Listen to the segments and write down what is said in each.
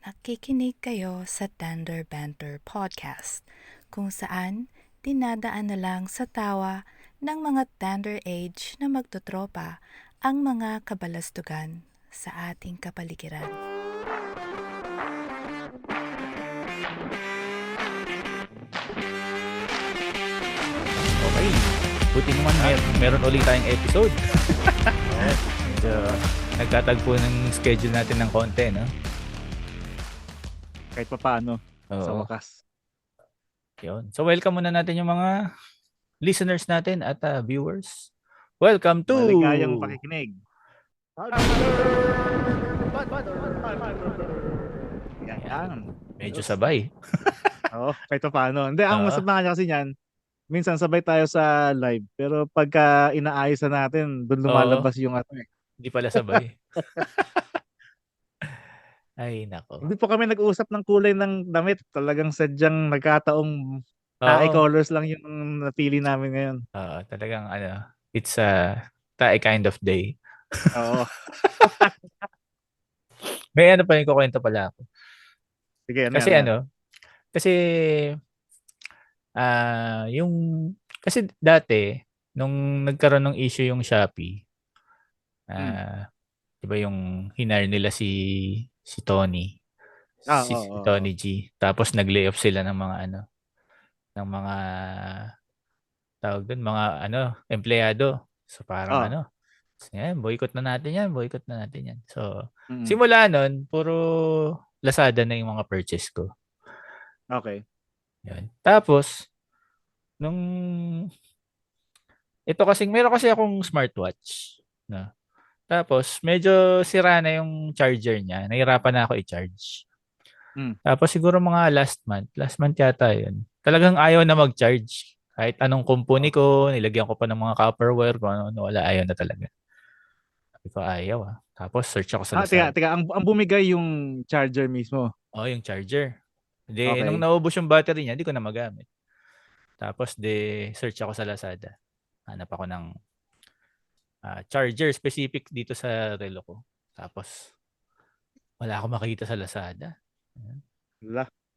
Nakikinig kayo sa Tender Banter Podcast, kung saan dinadaan na lang sa tawa ng mga tender age na magtotropa ang mga kabalastugan sa ating kapaligiran. Okay. Buti naman meron ulit tayong episode. Medyo nagtatagpo ng schedule natin ng konti, no? Kahit pa paano, sa Oo. wakas. Yun. So welcome muna natin yung mga listeners natin at viewers. Welcome to Maligayang pakikinig. Yan. Medyo sabay. Oo, kahit pa paano. Hindi, ang Oo. masama kasi niyan, minsan sabay tayo sa live, pero pagka inaayos na natin, doon lumalabas yung Hindi pala sabay. Ay, nako. Hindi po kami nag-uusap ng kulay ng damit. Talagang sadyang nagkataong tae Oo. colors lang yung napili namin ngayon. Talagang it's a tae kind of day. Oo. May pa yung kukwento pala ako. Sige, Kasi yan. kasi yung kasi dati nung nagkaroon ng issue yung Shopee, 'di ba yung hinar nila si Tony, si Tony G. Tapos nag-layoff sila ng mga ng mga tawag doon, mga empleyado. So parang boycott na natin yan, boycott na natin yan. So simula nun, puro Lazada na yung mga purchase ko. Okay. Yan. Tapos nung meron kasi akong smartwatch na. Tapos medyo sira na yung charger niya. Nahirapan na ako i-charge. Tapos siguro mga last month yata yun. Talagang ayaw na mag-charge. Kahit anong kumpuni ko, nilagyan ko pa ng mga copper wire, kung ano, wala, ayaw na talaga. Sabi ko, ayaw ah. Tapos search ako sa Lazada. Teka, ang bumigay yung charger mismo. Oo, yung charger. Di, Okay. nung naubos yung battery niya, hindi ko na magamit. Tapos search ako sa Lazada. Hanap ako ng charger specific dito sa relo ko. Tapos wala akong makita sa Lazada.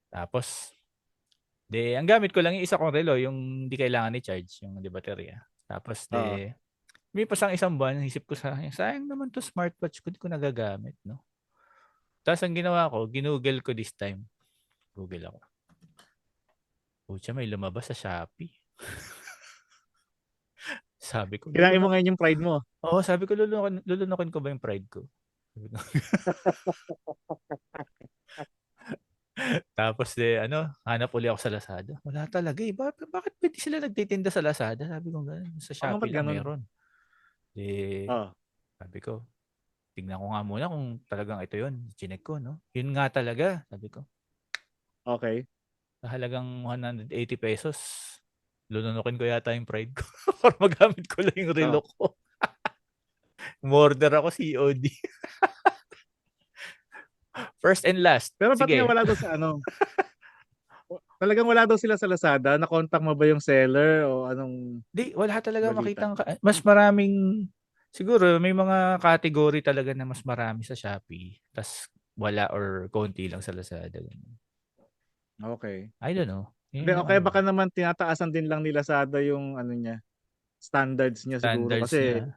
Tapos ang gamit ko lang yung isa kong relo, yung di kailangan i-charge, yung di baterya. Tapos may pasang isang buwan, isip ko sayang naman to smartwatch ko, di ko nagagamit, no? Tapos ang ginawa ko, ginugel ko this time. Google ako. Pucha, may lumabas sa Shopee. Sabi ko, Kinain mo ngayon yung pride mo. Oo, sabi ko, lulunukin ko ba yung pride ko? Tapos hanap uli ako sa Lazada. Wala talaga eh. Bakit pwede sila nagtitinda sa Lazada? Sabi ko gano'n. Sa Shopee lang meron. Sabi ko, tignan ko nga muna kung talagang ito yun. Chinek ko, no? Yun nga talaga, sabi ko. Okay. Sa halagang 180 pesos, lulunukin ko yata yung pride ko para magamit ko lang yung relo ko. Umorder ako COD. First and last. Pero ba't Sige. nga wala daw sa Talagang wala daw sila sa Lazada? Na-contact mo ba yung seller o anong Di, wala talaga balita? makitang mas maraming, siguro may mga category talaga na mas marami sa Shopee. Tas wala or konti lang sa Lazada. Okay. I don't know. Hindi, okay, baka naman tinataasan din lang ni Lazada yung niya, standards niya siguro. Standards Kasi niya.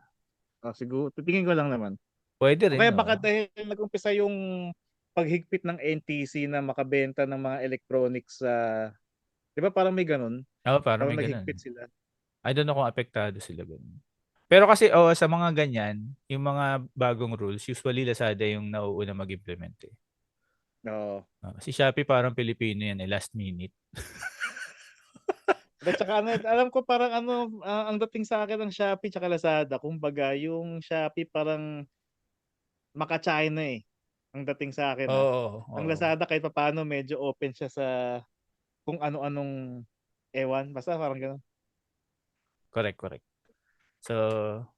siguro, tingin ko lang naman. Pwede rin, Okay, no? baka dahil nag-umpisa yung paghigpit ng NTC na makabenta ng mga electronics sa, di ba parang may ganun? Oo, parang may ganun. naghigpit sila. I don't know kung apektado sila ganun. Pero kasi sa mga ganyan, yung mga bagong rules, usually Lazada yung nauuna mag-implement eh. Oo. Si Shopee parang Pilipino yan last minute. At saka alam ko parang ang dating sa akin ng Shopee tsaka Lazada, kumbaga yung Shopee parang maka-China ang dating sa akin. Ang Lazada kahit papaano medyo open siya sa kung ano-anong ewan, basta parang gano'n. Correct. So,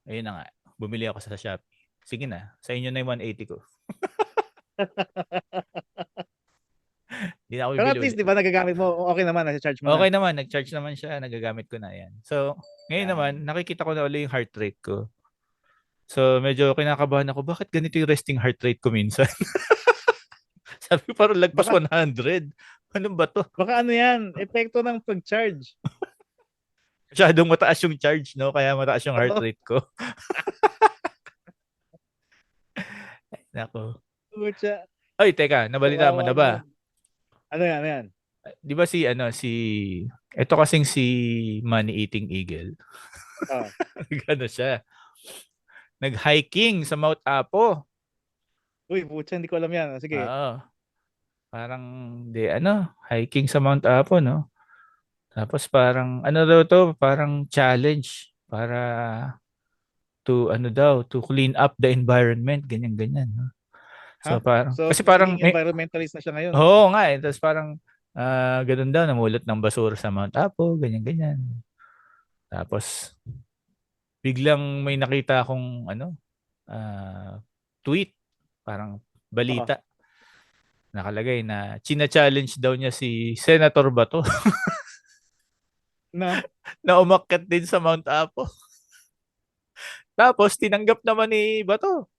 ayun na nga. Bumili ako sa Shopee. Sige na, sa inyo na yung 180 ko. Hindi na ako bibili. Pero at least, di ba, nagagamit mo, okay naman, nasa-charge mo na. Okay naman, nag-charge naman siya, nagagamit ko na yan. So, ngayon naman, nakikita ko na ulit yung heart rate ko. So, medyo kinakabahan ako, bakit ganito yung resting heart rate ko minsan? Sabi ko, parang lagpas Baka, 100. Ano ba to? baka ano yan, epekto ng pag-charge. Masyadong mataas yung charge, no? Kaya mataas yung heart Oo. rate ko. Nako. Pucha, Ay, teka, nabalita mo kawawa na ba? naman. Ano yan, ano yan? Di ba ito kasing si Money Eating Eagle. Oh. Ano siya? Nag-hiking sa Mount Apo. Uy, pucha, hindi ko alam yan. Sige. Oo. Parang, hiking sa Mount Apo, no? Tapos parang, ano daw to? Parang challenge para to clean up the environment, ganyan-ganyan, no? Ha? So parang, So, kasi parang naging environmentalist na siya ngayon. oo nga eh. Tapos parang, ganun daw, namulot ng basura sa Mount Apo, ganyan-ganyan. Tapos, biglang may nakita akong, tweet, parang Oh. balita, nakalagay na china-challenge daw niya si Senator Bato Na? na umakyat din sa Mount Apo. Tapos, tinanggap naman ni Bato.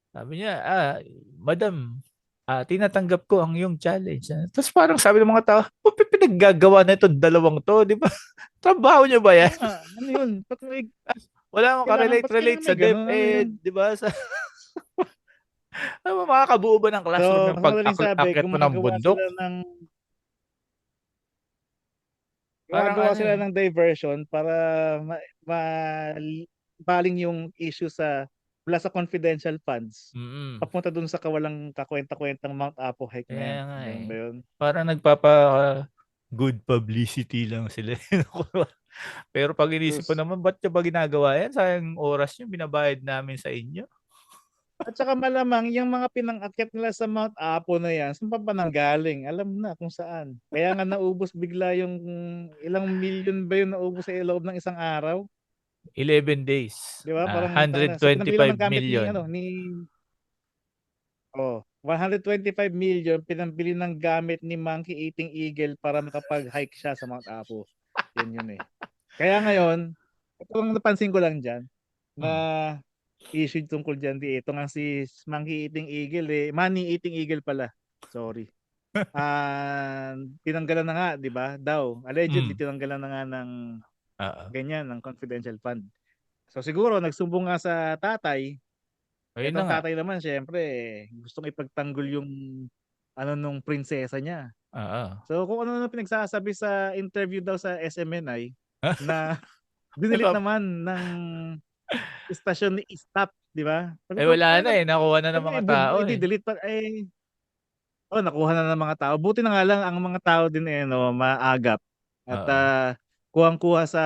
Sabi niya, Madam, tinatanggap ko ang iyong challenge. Tapos parang sabi ng mga tao, pinaggagawa na itong dalawang to, di ba? Trabaho niyo ba yan? Oo nga. Ano yun? Wala akong Kailangan ka-relate sa may ganun. Ano yun? DepEd, di ba? Makakabuo ba ng So, classroom yung sa madaling sabi, pag-akyat mo ng bundok? Parang gumagawa ano sila eh. ng diversion para baling yung issue mula sa confidential funds Mm. papunta dun sa kawalang kakwenta-kwentang Mount Apo hike na Kaya yan. nga Ganun eh. ba yun? Parang good publicity lang sila. Pero pag inisip ko Sus. naman, ba't nyo ba ginagawa yan? Sayang oras nyo, binabayad namin sa inyo. At saka malamang yung mga pinang-akyat nila sa Mount Apo na yan, saan pa nanggaling? Alam na kung saan. Kaya nga naubos bigla yung ilang million ba yung naubos sa loob ng isang araw? 11 days. 'Di ba? Parang sa pinambili lang 125 ng gamit ni million. 125 million pinambili ng gamit ni Monkey Eating Eagle para makapag-hike siya sa Mount Apo. Yun eh. Kaya ngayon, ito ang napansin ko lang diyan na issue tungkol diyan ito nga si Monkey Eating Eagle Money Eating Eagle pala. Sorry. Tinanggalan na nga, 'di ba? Daw, allegedly tinanggalan na nga ng ganyan ng confidential fund. So siguro nagsumbong nga sa tatay. Ayun na Itong nga. tatay naman syempre gustong ipagtanggol yung nung prinsesa niya. So kung ano na pinagsasabi sa interview daw sa SMNI na dinilit naman ng istasyon ni Istap, di ba? Wala na eh, nakuha na ng mga tao eh. I-delete pa nakuha na ng mga tao. Buti na nga lang ang mga tao din maagap at kuhang-kuha sa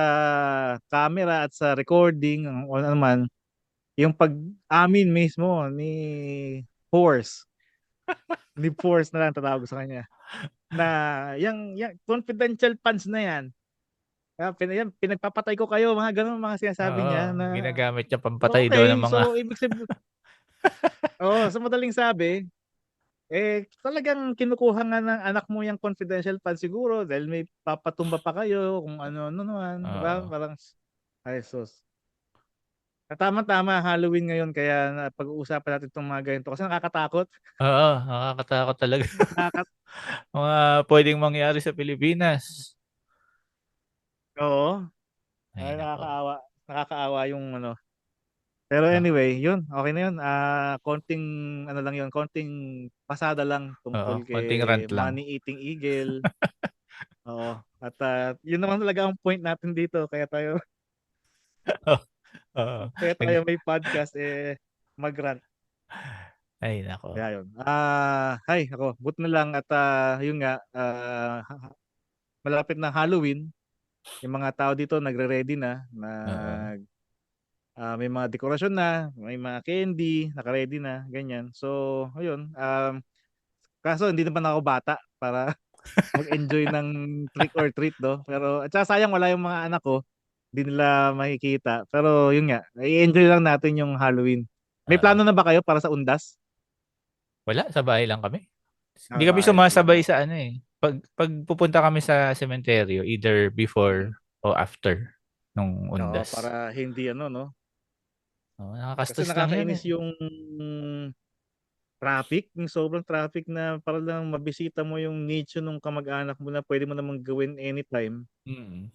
camera at sa recording o ano naman yung pag-amin mismo ni Force. Ni Force na lang tatawag sa kanya. Na yung confidential funds na yan. Pinagpapatay ko kayo, mga ganun mga sinasabi niya na ginagamit niya pampatay daw ng mga so ibig sabihin sa madaling sabi talagang kinukuha nga ng anak mo yung confidential funds siguro dahil may papatumba pa kayo kung ano naman, di ba? Parang ay sus. Tama-tama, Halloween ngayon kaya pag-uusapan natin itong mga ganito kasi nakakatakot. Oo, nakakatakot talaga. Mga pwedeng mangyari sa Pilipinas. Oo. Ay, nakakaawa. Nakakaawa yung Pero anyway, yun. Okay na yun. Konting lang yun. Konting pasada lang tungkol konting kay rant lang. Money Eating Eagle. Oo. At yun naman talaga ang point natin dito. Kaya tayo may podcast mag-rant. Ay, nako. Kaya yun. Ako. Buti na lang at yun nga malapit na Halloween. Yung mga tao dito nagre-ready na may mga dekorasyon na, may mga candy, naka-ready na, ganyan. So, ayun. Kaso hindi naman ako bata para mag-enjoy ng trick or treat do. Pero at saka sayang wala yung mga anak ko. Hindi nila makikita. Pero yun nga, i-enjoy lang natin yung Halloween. May plano na ba kayo para sa undas? Wala, sa bahay lang kami. Hindi kami Bahay sumasabay lang. sa pag pupunta kami sa sementeryo, either before o after nung undas. Para hindi no? Nakakastos Kasi lang yun nakakainis yung traffic, yung sobrang traffic na para lang mabisita mo yung nicho nung kamag-anak mo na pwede mo namang gawin anytime. Mm.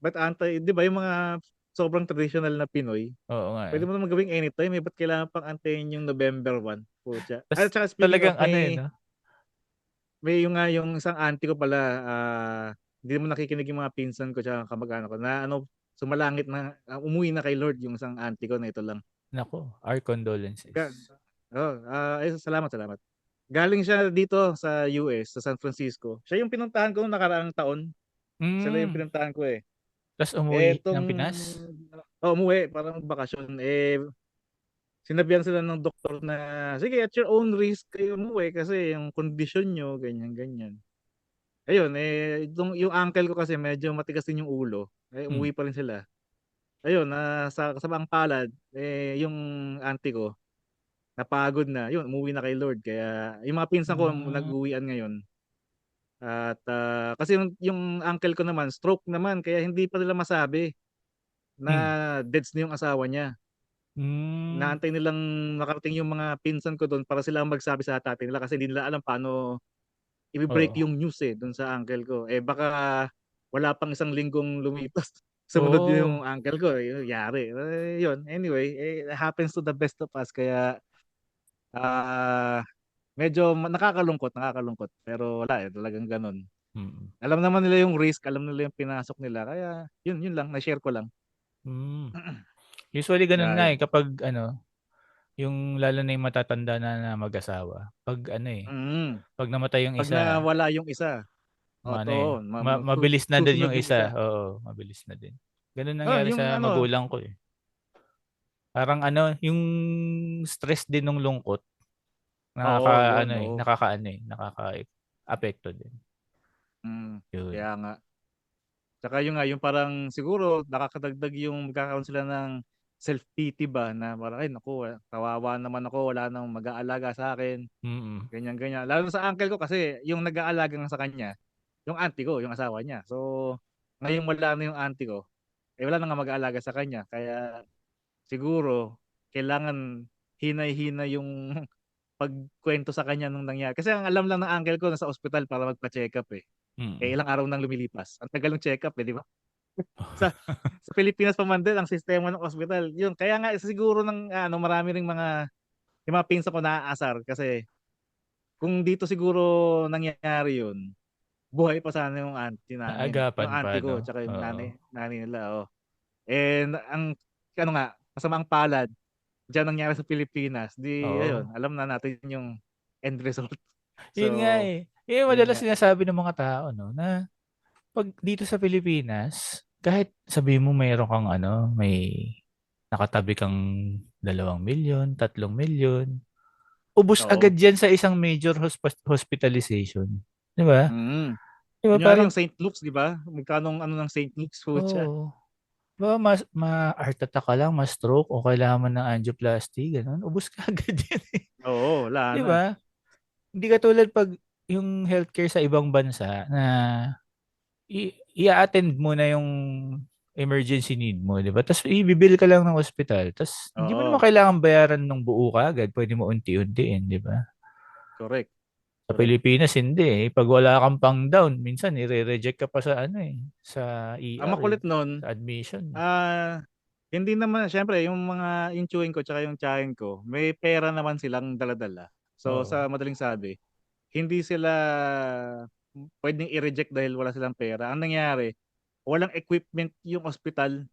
But 'di ba yung mga sobrang traditional na Pinoy, Oo nga pwede eh. mo namang gawing anytime, ba't kailangan pang antayin yung November 1, putya. Tas At saka speaking of, talagang ano eh, no? may yung isang auntie ko pala, hindi naman nakikinig yung mga pinsan ko tsaka kamag-anak ko na sumalangit na, umuwi na kay Lord yung isang auntie ko na ito lang. Nako, our Ga condolences. salamat, salamat. Galing siya dito sa US, sa San Francisco. Siya yung pinuntahan ko nung nakaraang taon. Sila yung Mm. pinuntahan ko, eh. Tas umuwi ng Etong Pinas? umuwi para magbakasyon, sinabihan sila ng doktor na, "Sige, at your own risk kayo umuwi kasi yung kondisyon niyo ganyan, ganyan." Ayun, yung uncle ko kasi medyo matigas din yung ulo, Mm. umuwi pa rin sila. Ayun, sa kasamang palad, yung auntie ko napagod na, yun umuwi na kay Lord kaya yung mga pinsan ko Mm. nag-uwian ngayon. At, kasi yung uncle ko naman stroke naman kaya hindi pa nila masabi na Mm. deads na yung asawa niya. Mm. Inaantay nilang makarating yung mga pinsan ko dun para sila ang magsabi sa tatay nila kasi hindi nila alam paano i-break Oo. yung news, dun sa uncle ko. Baka wala pang isang linggong lumipas, sumunod Oo. yung uncle ko, yari. Yun, anyway, happens to the best of us kaya, medyo nakakalungkot, nakakalungkot. Pero wala, talagang gano'n. Mm. Alam naman nila yung risk, alam nila yung pinasok nila kaya yun lang, na-share ko lang. Mm. Usually ganun nga Yan. eh kapag ano, yung lalo na yung matatanda na mag-asawa. Pag ano eh, Mm. pag namatay yung 'Pag isa, nawala yung isa, ano eh, totoo, mabilis na din susunod yung yung isa. isa. Oo, mabilis na din. Ganun nangyari Yung sa ano, magulang ko eh. Parang ano, yung stress din ng lungkot, oo, yun, ano eh, oo. nakaka-apekto din. Yun. Kaya nga. Tsaka yun nga, yung parang siguro nakakadagdag yung magkakaroon sila ng self-pity ba na parang, "Ay naku, kawawa naman ako, wala nang mag-aalaga sa akin." Mm. Ganyan, ganyan. Lalo sa uncle ko kasi yung nag-aalaga nga sa kanya, yung auntie ko, yung asawa niya. So, ngayong wala na yung auntie ko, wala na nga mag-aalaga sa kanya. Kaya siguro kailangan hinay-hinay yung pagkuwento sa kanya nung nangyari. Kasi ang alam lang ng uncle ko nasa ospital para magpa-check-up, eh. Mm. Ilang araw nang lumilipas. Ang tagal ng check-up, 'di ba? Sa sa Pilipinas pa man din ang sistema ng ospital, yun. Kaya nga siguro marami ring yung mga pinsan ko naaasar kasi kung dito siguro nangyari yun, buhay pa sana yung auntie namin, Naagapan yung pa auntie ko 'no? tsaka yung Oo. nanay nila, oh. Ang kasamaang palad, diyan nangyari sa Pilipinas, 'di ayun, Oo. alam na natin yung end result. Yun nga So, eh. Yun yung yun madalas nga. sinasabi ng mga tao 'no, na 'pag dito sa Pilipinas, kahit sabihin mo meron kang ano, may nakatabi kang 2 milyon, 3 milyon, ubos Oo. agad yan sa isang major hospitalization. 'Di ba? Mm. 'Di ba Kunyari parang yung St. Luke's, 'di ba? Magkano ang ano ng St. Luke's, putya. oo. 'Di ba ma-heart attack ka lang, ma-stroke o kailangan mo ng angioplasty, gano'n, ubos kaagad yan eh. Oo, wala 'Di na. ba? Hindi katulad 'pag yung healthcare sa ibang bansa na i-a-attend mo na yung emergency need mo, 'di ba? Tapos ibibill ka lang ng ospital. Tapos hindi mo naman Oo, kailangan bayaran ng buo kaagad. Pwede mo unti-untiin, 'di ba? correct, Sa correct. Pilipinas hindi eh. Pag wala kang pang down, minsan ire-reject ka pa sa ano eh, sa Ang ER eh, makulit nun, sa admission. ah, hindi naman siyempre yung chewin ko tsaka yung tiyahin ko, may pera naman silang dala-dala. So, Oo. sa madaling sabi, hindi sila puwedeng i-reject dahil wala silang pera. Ang nangyari, walang equipment yung ospital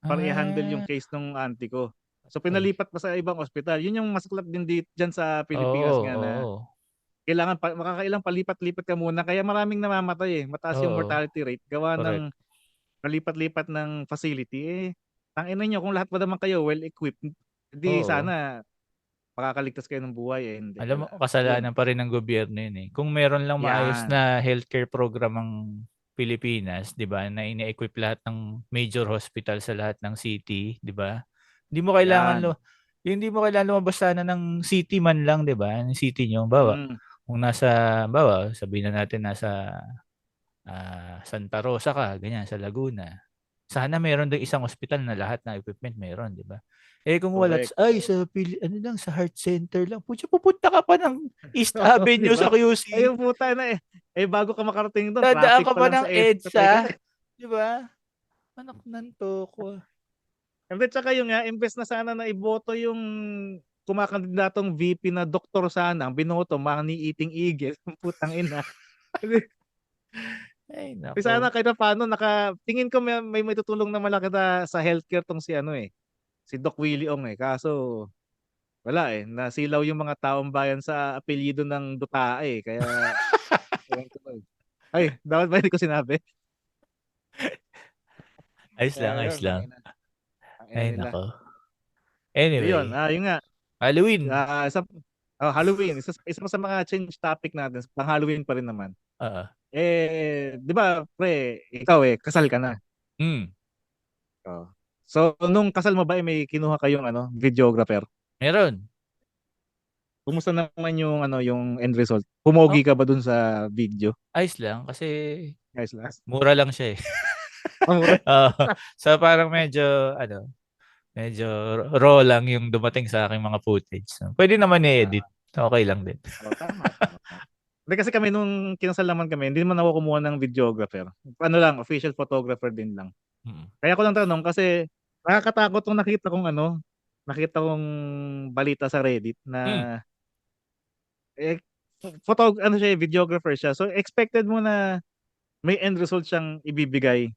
para i-handle yung Ah, case nung auntie ko. So, ay. pinalipat pa sa ibang ospital. Yun yung masaklap din diyan sa Pilipinas Oo, nga na oo. kailangan makakailang palipat-lipat ka muna kaya maraming namamatay, mataas yung Oo, mortality rate gawa correct. ng palipat-lipat ng facility, tangina niyo kung lahat pa naman kayo well-equipped, di Oo. sana makakaligtas kayo ng buhay, hindi, Alam mo, wala. Yun, kasalanan pa rin ng gobyerno yun eh. Kung meron lang maayos yan, na healthcare program ang Pilipinas, 'di ba, na ine-equip lahat ng major hospital sa lahat ng city, 'di ba? Hindi mo kailangan yan. hindi mo kailangan lumabas sana ng city man lang, 'di ba? Ng city niyo, bawa. Mm, Kung nasa, bawa, sabihin na natin nasa Santa Rosa ka, ganyan, sa Laguna. Sana meron ding isang ospital na lahat ng equipment meron, 'di ba? Kung wala, Correct. ano lang, sa Heart Center lang. Pupunta ka pa ng East Avenue Diba? sa QC. Ayun puta na bago ka makarating doon, Dadaan traffic ka pa pa lang ng sa patay ka EDSA. na. Di ba? Anak ng toko. And then tsaka yung imbes na sana na iboto yung kumakandidatong VP na doktor sana, ang binoto, Manny Eating Eagle. Putang ina. Ay, Sana nako. kahit na paano, tingin ko may tutulong na malaki sa healthcare tong si Doc Willie Ong Kaso, wala nasilaw yung mga taong bayan sa apelyido ng Dutae. Kaya, ewan ko ay, dapat ba hindi ko sinabi? Ayos lang, Kaya ayos yun, lang. ang ina Ay, nila. nako. So yun, Anyway, yun nga. Halloween. Halloween, isa pa sa mga change topic natin, pang Halloween pa rin naman. Oo. Di ba, pre, ikaw kasal ka na. Mm. Oh. So, nung kasal mo ba may kinuha kayong videographer? Meron. Kumusta naman yung end result? Pumogi ka ba dun sa video? Ayos lang kasi Guys, last. mura lang siya eh. Mura. So parang medyo raw lang yung dumating sa aking mga footage. Pwede naman i-edit. Okay lang din. Tama. Hindi kasi kami nung kinasal naman kami, hindi naman ako kumuha ng videographer. Ano lang, official photographer din lang. Kaya ko lang tanong kasi nakakatakot kung nakita kong balita sa Reddit na videographer siya. So expected mo na may end result siyang ibibigay.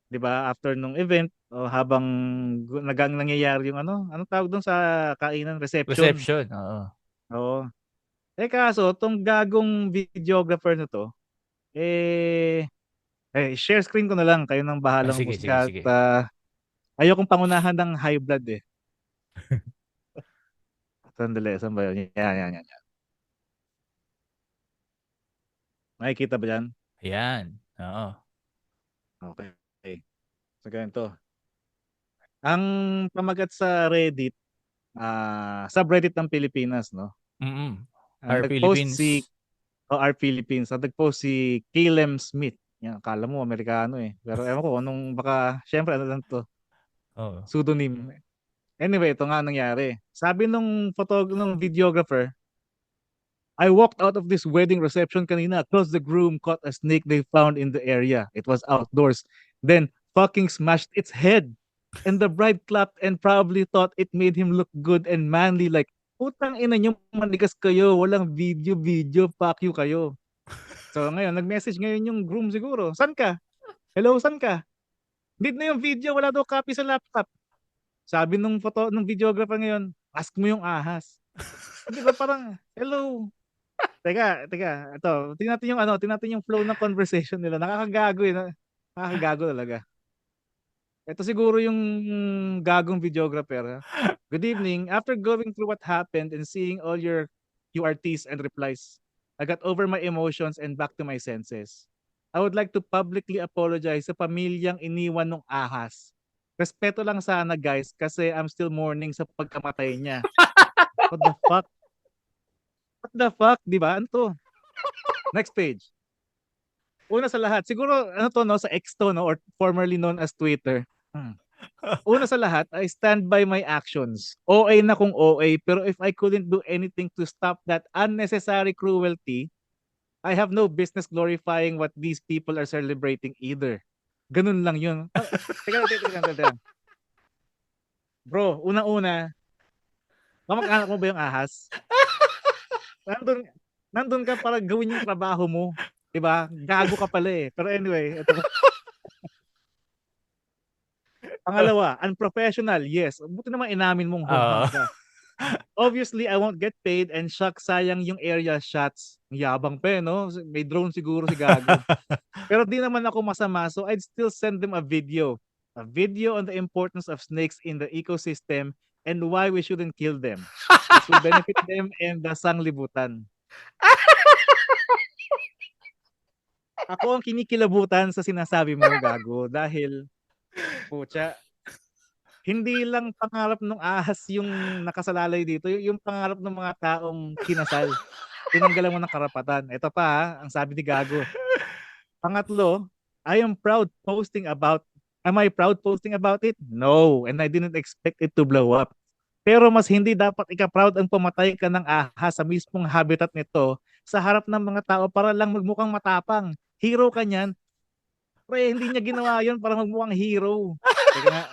'Di ba? After nung event o habang nangyayari yung anong tawag doon sa kainan, reception. Reception, oo. Oo. Kaso tong gagong videographer na to share screen ko na lang, kayo nang bahalang Sige, sige, musika at sige. ayokong pangunahan ng high blood Sandali, saan ba yun? Yan. Nakikita ba yan? Ayan. Oo. Okay. So, ganito. Ang pamagat sa Reddit, subreddit ng Pilipinas, no? Ang Our nag-post Philippines. Our Philippines. Ang nag-post si Caleb Smith. Yan, akala mo Amerikano Pero ewan ko, syempre ano lang to? Oo. Pseudonym. Anyway, ito nga nangyari. Sabi nung videographer, I walked out of this wedding reception kanina. Close the groom caught a snake they found in the area. It was outdoors. Then fucking smashed its head. And the bride clapped and probably thought it made him look good and manly. Like, putang ina nyo, manigas kayo. Walang video. Fuck you kayo. So ngayon, nag-message ngayon yung groom siguro. San ka? Hello, san ka? Need na yung video. Wala daw copy sa laptop. Sabi nung videographer ngayon, ask mo yung ahas. Di ba parang, hello. Teka. Ito, tingnan natin yung flow ng conversation nila. Nakakagago Nakakagago talaga. Ito siguro yung gagong videographer. Good evening. After going through what happened and seeing all your QRTs and replies, I got over my emotions and back to my senses. I would like to publicly apologize sa pamilyang iniwan ng ahas. Respeto lang sana guys kasi I'm still mourning sa pagkamatay niya. What the fuck? What the fuck? Diba? Ano to? Next page. Una sa lahat, siguro sa X to, no? Or formerly known as Twitter. Una sa lahat, I stand by my actions. OA na kung OA, pero if I couldn't do anything to stop that unnecessary cruelty, I have no business glorifying what these people are celebrating either. Ganun lang yun. Teka. Bro, una-una, kamag-anak mo ba yung ahas? Nandun ka para gawin yung trabaho mo. Diba? Gago ka pala Pero anyway, ito. Pangalawa, unprofessional. Yes. Buti naman inamin mong honghang ka. Obviously, I won't get paid and shuck, sayang yung area shots. Yabang pa no? May drone siguro si Gago. Pero di naman ako masama, so I'd still send them a video. A video on the importance of snakes in the ecosystem and why we shouldn't kill them. This will benefit them and the sanglibutan. Ako ang kinikilabutan sa sinasabi mo, Gago, dahil pucha, hindi lang pangarap ng ahas yung nakasalalay dito, yung pangarap ng mga taong kinasal. Tinanggalan mo ng karapatan. Ito pa ang sabi ni Gago. Pangatlo, I am proud posting about Am I proud posting about it? No, and I didn't expect it to blow up. Pero mas hindi dapat ika-proud ang pumatay ka ng ahas sa mismong habitat nito sa harap ng mga tao para lang magmukhang matapang. Hero ka niyan. Pre, hindi niya ginawa yun para magmukhang hero. Teka nga.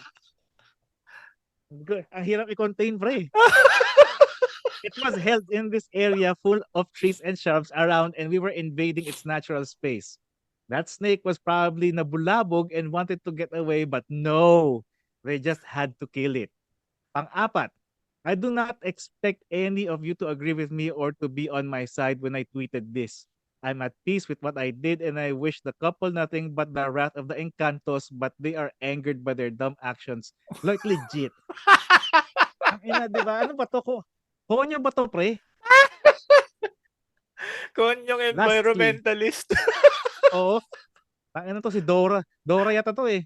Ang hirap i-contain, pre. It was held in this area full of trees and shrubs around and we were invading its natural space. That snake was probably nabulabog and wanted to get away but no, they just had to kill it. Pang-apat, I do not expect any of you to agree with me or to be on my side when I tweeted this. I'm at peace with what I did and I wish the couple nothing but the wrath of the Encantos but they are angered by their dumb actions. Like legit. Ang ina, di ba? Ano ba to ko? Konyo ba to, pre? Konyong environmentalist. Oo. Ano to si Dora? Dora yata to eh.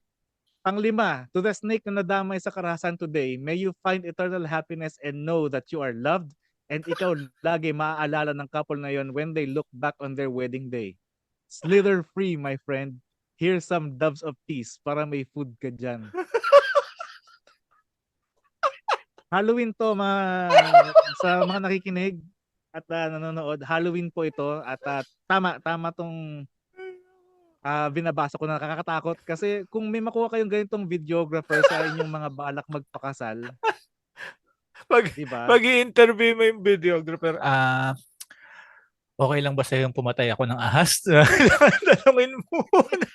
Pang-5, to the snake na nadamay sa karahasan today, may you find eternal happiness and know that you are loved and ikaw lagi maaalala ng couple na yon when they look back on their wedding day. Slither free, my friend. Here's some doves of peace para may food ka dyan. Halloween to sa mga nakikinig at nanonood. Halloween po ito at tama tong binabasa ko na nakakatakot kasi kung may makuha kayong ganitong videographer sa inyong mga balak magpakasal. Diba? Mag-i-interview mo yung videographer, okay lang ba sa'yo yung pumatay ako ng ahas? Tanungin mo muna.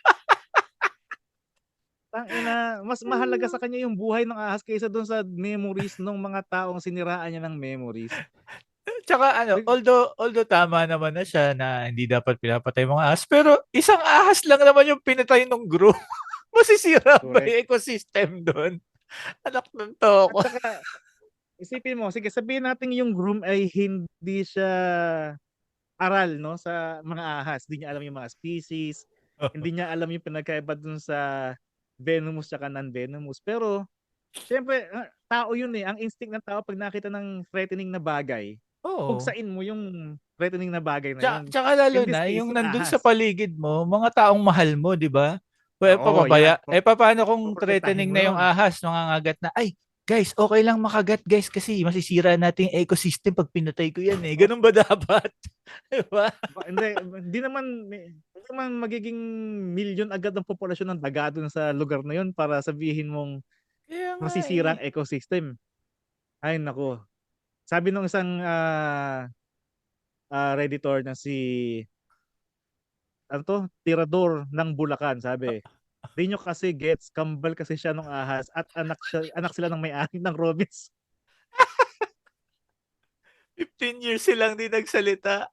Tangina, mas mahalaga sa kanya yung buhay ng ahas kaysa doon sa memories ng mga taong siniraan niya ng memories. Tsaka although tama naman na siya na hindi dapat pinapatay mga ahas, pero isang ahas lang naman yung pinatay ng group. Masisira ba yung ecosystem doon? Anak ng toko. At saka, isipin mo, sige, sabihin natin yung groom ay hindi siya aral no sa mga ahas. Hindi niya alam yung mga species. Hindi niya alam yung pinagkaiba dun sa venomous at non-venomous. Pero, syempre, tao yun eh. Ang instinct ng tao pag nakita ng threatening na bagay, pugsain mo yung threatening na bagay na yun. Tsaka lalo na, yung nandun sa paligid mo, mga taong mahal mo, di ba? Papabaya. Paano kung threatening na yung ahas, nangangagat na, ay, guys, okay lang makagat, guys, kasi masisira natin yung ecosystem pag pinatay ko yan eh. Ganun ba dapat? Diba? Hindi naman magiging milyon agad ang populasyon ng daga dun sa lugar na yun para sabihin mong masisira ang ecosystem. Ay, nako. Sabi nung isang Redditor na si Tirador ng Bulacan, sabi, di nyo kasi gets, kambal kasi siya nung ahas at anak sila ng may-ari ng Robins. 15 years silang di nagsalita.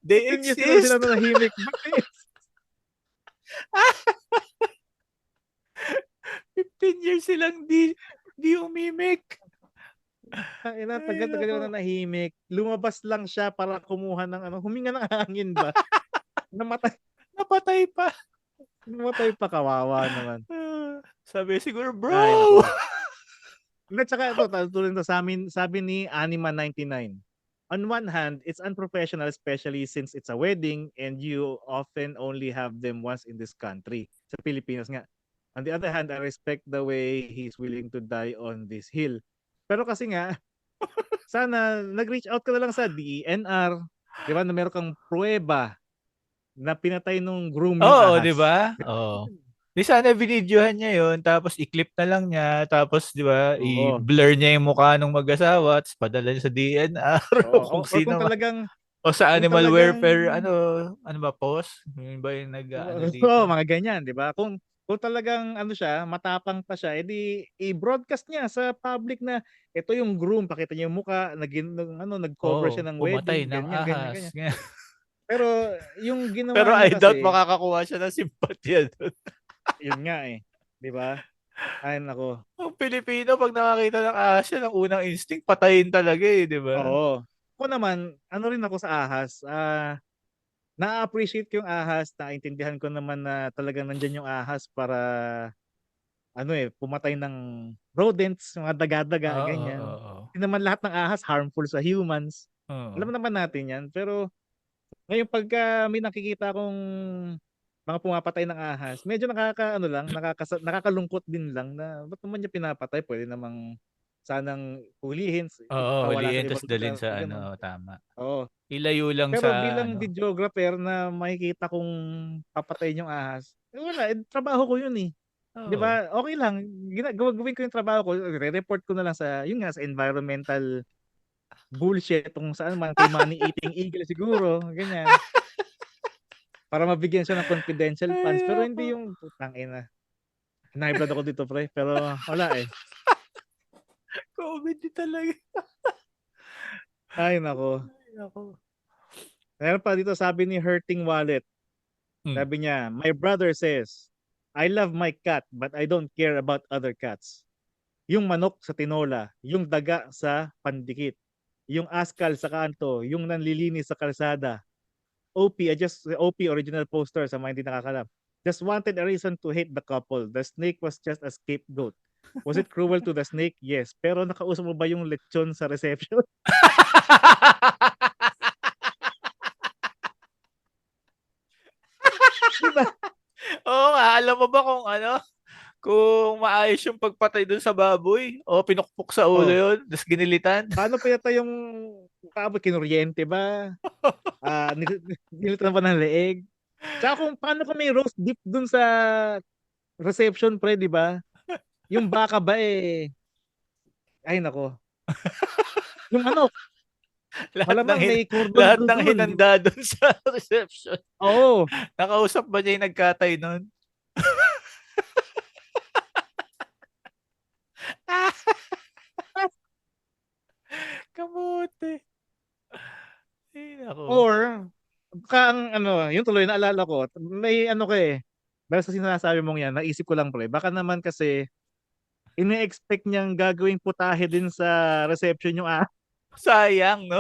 They exist. 15 years sila nahimik. 15 years silang di umimik. Tagal na nahimik. Lumabas lang siya para kumuha ng huminga ng hangin ba? Napatay pa. Namatay pa, kawawa naman. Sabi siguro, bro. Tsaka ito, tulad ito sa amin, sabi ni Anima99. On one hand, it's unprofessional, especially since it's a wedding and you often only have them once in this country. Sa Pilipinas nga. On the other hand, I respect the way he's willing to die on this hill. Pero kasi nga, sana nag-reach out ka na lang sa DENR. Di ba? Na meron kang pruweba na pinatay nung groom yung ahas. Oo, di ba? Oo. Di sana binidyohan niya yun, tapos i-clip na lang niya, tapos di ba, i-blur niya yung mukha ng mag-asawa, tapos padala niya sa DNR. Kung sino talagang o sa animal welfare, ano ba, post? Yun ba yung dito? Mga ganyan, di ba? Kung talagang siya, matapang pa siya, edi i-broadcast niya sa public na ito yung groom, pakita niya yung mukha, nag-cover siya ng pumatay wedding, ng ahas. ganyan. Pero yung ginawa Pero niya I doubt makakakuha siya ng simpatya doon. Yun nga eh, di ba? Ay nako. Ang Pilipino pag nakakita ng ahas yan, ang unang instinct patayin talaga eh, di ba? Oo. Ako naman, rin ako sa ahas. Na-appreciate ko yung ahas, naintindihan ko naman na talagang nandiyan yung ahas para pumatay ng rodents, mga daga-daga, ganyan. Hindi naman lahat ng ahas harmful sa humans. Alam naman natin yan. Pero ngayon pagka may nakikita kong mga pumapatay ng ahas, medyo nakakalungkot din lang na ba't naman niya pinapatay, pwede namang sanang hulihin, Oo, ipawala sa hulihin ibang tas dalhin lugar, sa gano'n. tama. Oo. Ilayo lang Pero sa bilang ano. videographer na makikita kong papatayin yung ahas, wala, trabaho ko yun, eh. 'Di Oo. ba, okey lang gagawin ko yung trabaho ko, report ko na lang sa yun nga, sa environmental bullshit kung saan man, kay Money Eating Eagle siguro, ganyan. Para mabigyan siya ng confidential Ay, funds, pero hindi naku. yung putangina, hinahiblad ako dito pre, pero wala, eh. Comedy talaga. Ay naku. Ay, naku. Meron pa dito, sabi ni Hurting Wallet, Hmm. sabi niya, "My brother says, I love my cat but I don't care about other cats. Yung manok sa tinola, yung daga sa pandikit, yung askal sa kanto, yung nanlilinis sa kalsada. OP original poster sa mga hindi nakakalam. Just wanted a reason to hate the couple. The snake was just a scapegoat. Was it cruel to the snake? Yes. Pero nakausap mo ba yung lechon sa reception?" Di ba? Oo nga, alam mo ba kung ano, kung maayos yung pagpatay dun sa baboy o pinukpok sa ulo Oh, yun, tapos ginilitan? paano pinatay yung baboy? Kinuryente ba? Nilitan ba ng leeg? Tsaka paano kung may roast beef dun sa reception pre, di ba? Yung baka ba eh, ay nako. Yung manok, lahat ng malamang hin- may cordon lahat bleu ng dun, di ba? hinanda dun sa reception. Oo. Nakausap ba niya yung nagkatay nun? Kamote. Ay, nako. Or, ang ano, yung tuloy naalala ko, may ano ka eh, dahil sa sinasabi mong yan, naisip ko lang pre, baka naman kasi, ine-expect niyang gagawing putahe din sa reception yung Sayang, no?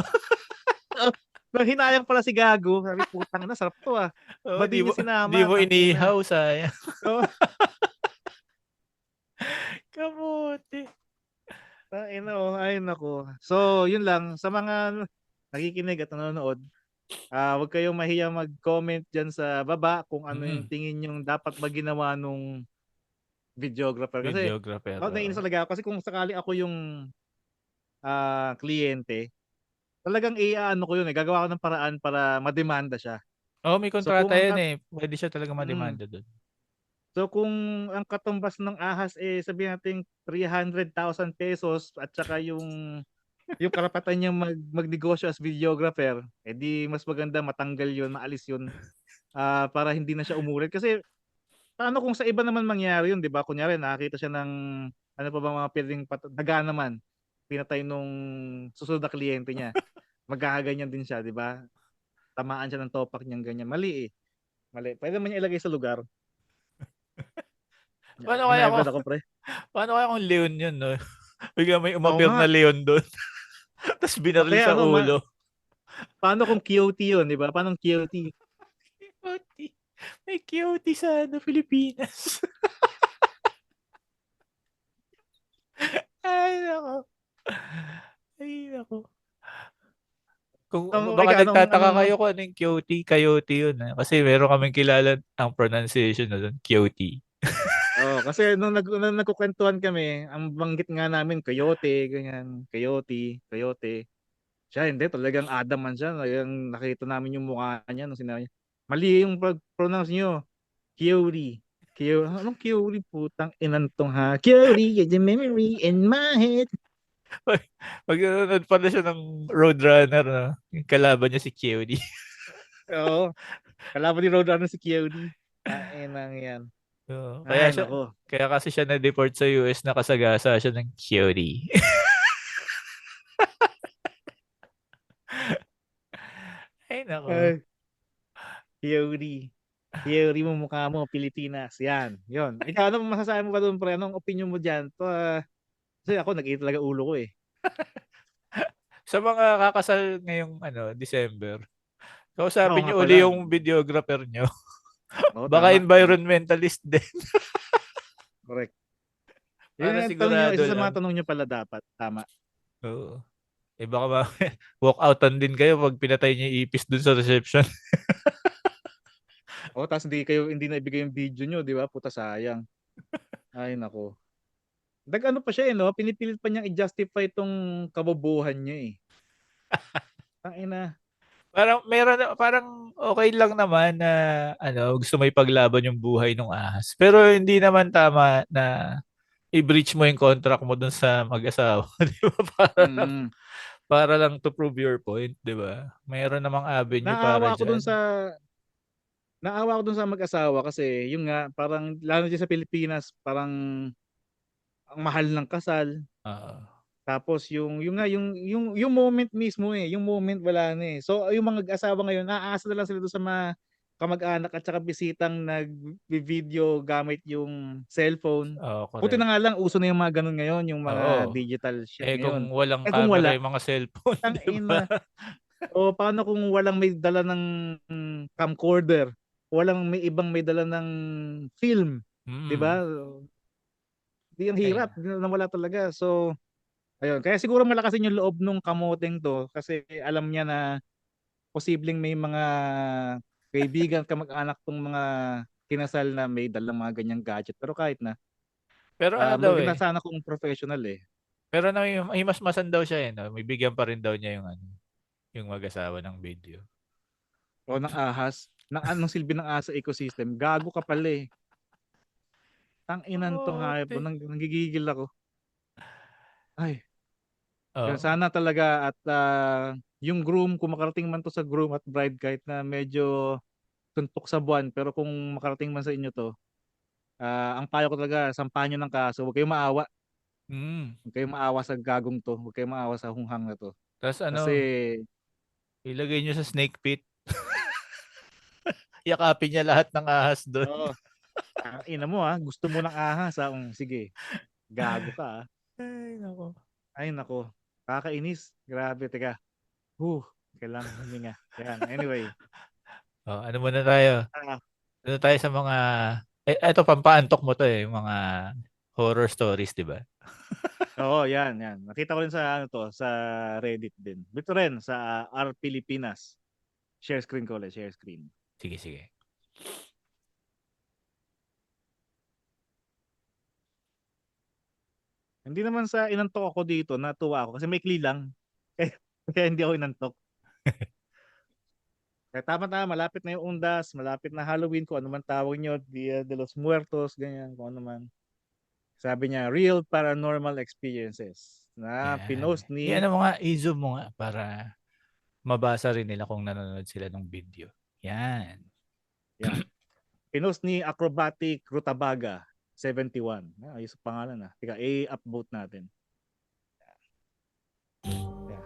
nang hinayang pala si Gago, sabi, putang ina, sarap to ah. Oo, Ba't di niya di sinama, mo tang ina. inihaw, sayang. Oo, Kamote. tang ina, oh, ay nako. So, yun lang, sa mga nakikinig at nanonood, wag kayong mahiya mag-comment diyan sa baba kung ano yung Mm. tingin yung dapat ba ginawa nung videographer. Kasi, Videographer. naiinis talaga ako kasi kung sakali ako yung kliyente, talagang iaano ko yun eh, gagawa ko ng paraan para mademanda siya. Oo, may So kung kontrata ang yan eh. Pwede siya talaga mm, mademanda dun. so kung ang katumbas ng ahas eh sabihin natin 300,000 pesos at saka yung karapatan niyang magnegosyo as videographer, eh di mas maganda matanggal yun, maalis yun, para hindi na siya umulit. Kasi paano kung sa iba naman mangyari yun, 'di ba? Kunyari nakakita siya ng ano pa ba mga pwedeng daga naman, pinatay nung susunod na kliyente niya. Magkakaganyan din siya, 'di ba? Tamaan siya ng topak niyang ganyan. Mali eh. Mali. Pwede naman niya ilagay sa lugar. Paano kaya kung, Hinahyblad ako, pre. paano kaya kung leon yun, no? Bigla may Oo umapir nga. na leon doon. Tapos O binaril kaya sa ano, ulo. paano kung QT yun, 'di ba? Paano QT? Cutie. May cutie sa ano, Pilipinas. Ay, nako. Ay, nako. Kung baka Ikaw, nagtataka anong kayo kung ano yung cutie, coyote yun. Eh. Kasi meron kaming kilala ang pronunciation na doon, cutie. oh, kasi nung nagkukwentuhan kami, ang banggit nga namin coyote, ganyan, coyote, coyote. Siya hindi, talagang Adam man siya. Talagang nakita namin yung mukha niya nung sinabi niya. Mali yung pronounce niyo. Kyori. Anong Kyori? Putang inantong ha. Kyori is the memory in my head. Pag nanonood pala siya ng Roadrunner, no? Yung kalaban niya si Cutie. Oo. Kalaban ni Roadrunner si Kyori. Nang yan. So, Ay, nako. kaya kasi siya na-deport sa US, nakasagasa siya ng Cutie. Ay, nako. Ay, Kyori. Kyori mo mukha mo, Pilipinas. Yan. Yun. Ikaw, ano masasabi mo ba doon, pre? Anong opinion mo dyan? Kasi ako, nag-iit talaga ulo ko eh. Sa mga kakasal ngayong ano, December, Oo kausapin nga niyo pala. uli yung videographer niyo. Oo, Baka tama. Tama. environmentalist din. Correct. Yun Para yung tanong nyo, sigurado isa sa mga lang. tanong nyo pala dapat. Tama. Oo. Eh baka walk outan din kayo pag pinatay niyo yung ipis dun sa reception. Tapos hindi na ibigay yung video nyo, di ba? Puta, sayang. Ay, nako. Ano pa siya, no? Pinipilit pa niyang i-justify itong kabobohan niya, eh. Tangina. Parang okay lang naman na gusto mo ipaglaban yung buhay ng ahas. Pero hindi naman tama na i-breach mo yung contract mo dun sa mag-asawa, di ba? Mm. Para lang to prove your point, di ba? Mayroon namang avenue para Naawa ako dyan. naawa ako dun sa mag-asawa kasi yung nga parang lalo dyan sa Pilipinas parang ang mahal ng kasal. Tapos yung moment mismo, yung moment wala na, eh. So yung mga asawa ngayon naaasa na lang sila doon sa mga kamag-anak at saka bisitang nag-video gamit yung cellphone. Buti Correct. na nga lang uso na yung mga ganun ngayon, yung mga Oo. digital shit Kung ngayon. walang Kung camera wala, yung mga cellphone, di ba? tangina. O paano kung walang may dala ng camcorder? Walang may dala ng film, 'di ba? Di ang hirap, nawala talaga. So, ayun. Kaya siguro malakasin yung loob nung kamoteng to kasi alam niya na posibleng may mga kaibigan, kamag-anak tong mga kinasal na may dalang mga ganyang gadget. Pero kahit na, Pero maganda sana kung professional, eh. Pero may masmasan daw siya, no? May bigyan pa rin daw niya yung mag-asawa ng video. O ng ahas. Anong silbi ng ahas sa ecosystem? Gago ka pala, eh. Tanginan tong hayop. Nanggigigil ako. Ay. Sana talaga at yung groom, kung makarating man to sa groom at bride kahit na medyo tuntok sa buwan, pero kung makarating man sa inyo to, ang payo ko talaga, sampahan nyo ng kaso. Huwag kayong maawa. Huwag kayong maawa sa gagong to. Huwag kayong maawa sa hunghang na to. Tapos Kasi, ilagay nyo sa snake pit. Yakapin niya lahat ng ahas doon. Oo. Ang ina mo, gusto mo ng ahas, sige. Gago ka, Ay, nako. Kakainis. Grabe, teka. Kailangan huminga. Yan. Anyway. Ano muna tayo? Ano tayo sa mga eto pampaantok mo to, mga horror stories, di ba? Oo, yan. Nakita ko rin sa sa Reddit din. Dito rin sa R Pilipinas. Share screen ko ulit, share screen. Sige. Hindi naman sa inantok ako dito, natuwa ako kasi maikli lang. Kaya hindi ako inantok. Kaya tama, malapit na yung Undas, malapit na Halloween, kung ano man tawag nyo, Dia de los Muertos, ganyan, kung ano man. Sabi niya, real paranormal experiences. Pinost ni... Yan ang mga i-zoom mo nga para mabasa rin nila kung nanonood sila ng video. Yan. Pinost ni Acrobatic Rutabaga, 71. Ayos ang pangalan Tika, i-upvote natin.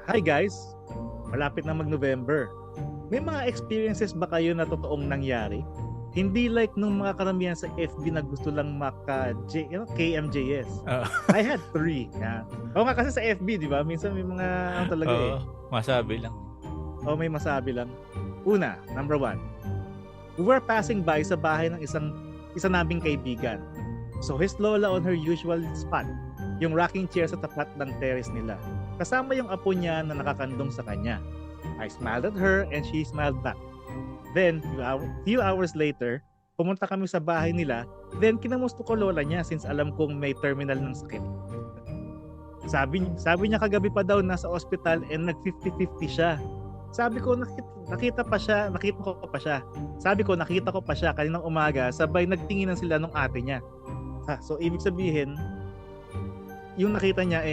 Hi guys! Malapit na mag-November. May mga experiences ba kayo na totoong nangyari? Hindi like nung mga karamihan sa FB na gusto lang KMJS. I had 3. Oo nga kasi sa FB, di ba? Minsan may mga talaga masabi lang. May masabi lang. Una, number 1. We were passing by sa bahay ng isa naming kaibigan. So his lola on her usual spot, yung rocking chair sa tapat ng terrace nila. Kasama yung apo niya na nakakandong sa kanya. I smiled at her and she smiled back. Then, few hours later, pumunta kami sa bahay nila. Then, kinamusto ko lola niya since alam kong may terminal ng sakit. Sabi niya kagabi pa daw nasa ospital and nag-50-50 siya. Sabi ko, nakita ko pa siya. Sabi ko, nakita ko pa siya kaninang umaga, sabay nagtinginan sila nung ate niya. So, ibig sabihin, yung nakita niya